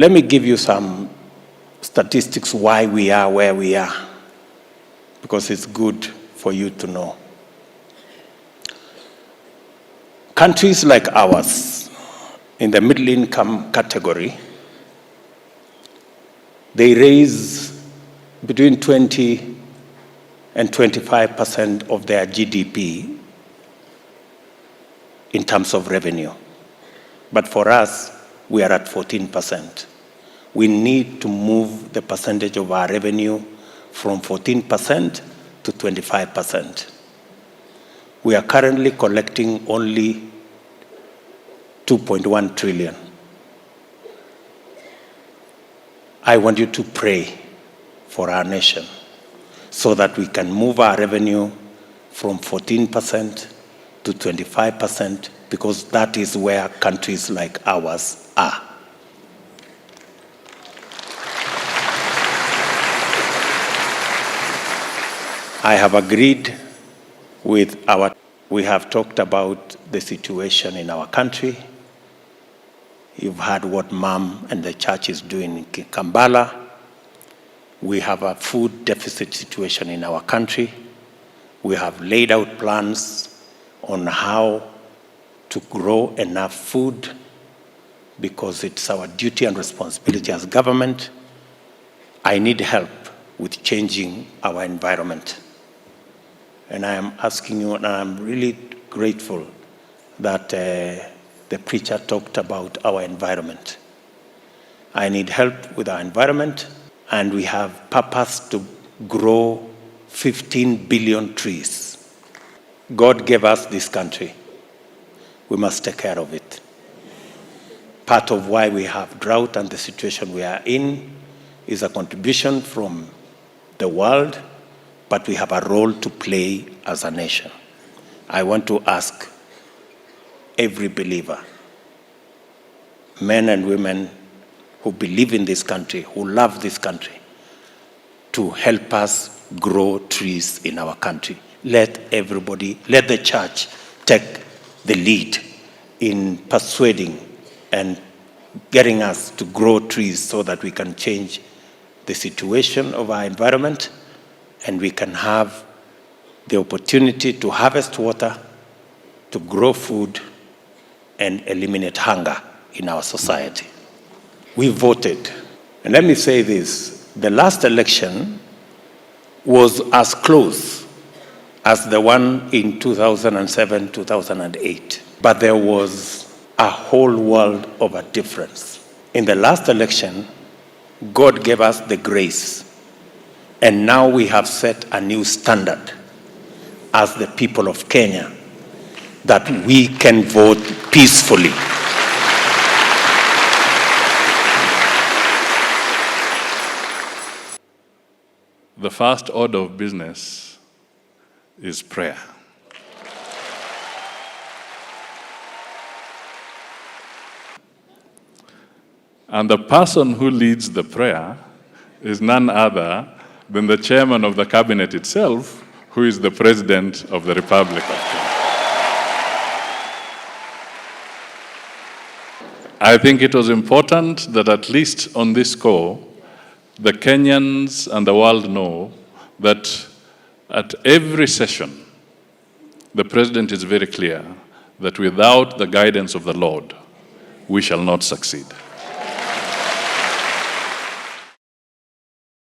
Let me give you some statistics why we are where we are, because it's good for you to know. Countries like ours, in the middle income category, they raise between 20 and 25% of their GDP in terms of revenue. But for us, we are at 14%. We need to move the percentage of our revenue from 14% to 25%. We are currently collecting only 2.1 trillion. I want you to pray for our nation so that we can move our revenue from 14% to 25%, because that is where countries like ours are. I have agreed with we have talked about the situation in our country. You've heard what Mom and the church is doing in Kampala. We have a food deficit situation in our country. We have laid out plans on how to grow enough food, because it's our duty and responsibility as government. I need help with changing our environment. And I am asking you, and I'm really grateful that the preacher talked about our environment. I need help with our environment, and we have purpose to grow 15 billion trees. God gave us this country. We must take care of it. Part of why we have drought and the situation we are in is a contribution from the world, but we have a role to play as a nation. I want to ask every believer, men and women who believe in this country, who love this country, to help us grow trees in our country. Let everybody, let the church take the lead in persuading and getting us to grow trees so that we can change the situation of our environment, and we can have the opportunity to harvest water, to grow food, and eliminate hunger in our society. We voted. And let me say this, the last election was as close as the one in 2007, 2008. But there was a whole world of a difference. In the last election, God gave us the grace. And now we have set a new standard as the people of Kenya, that we can vote peacefully. The first order of business is prayer. And the person who leads the prayer is none other than the chairman of the cabinet itself, who is the President of the Republic of Kenya. I think it was important that at least on this score, the Kenyans and the world know that at every session, the President is very clear that without the guidance of the Lord, we shall not succeed.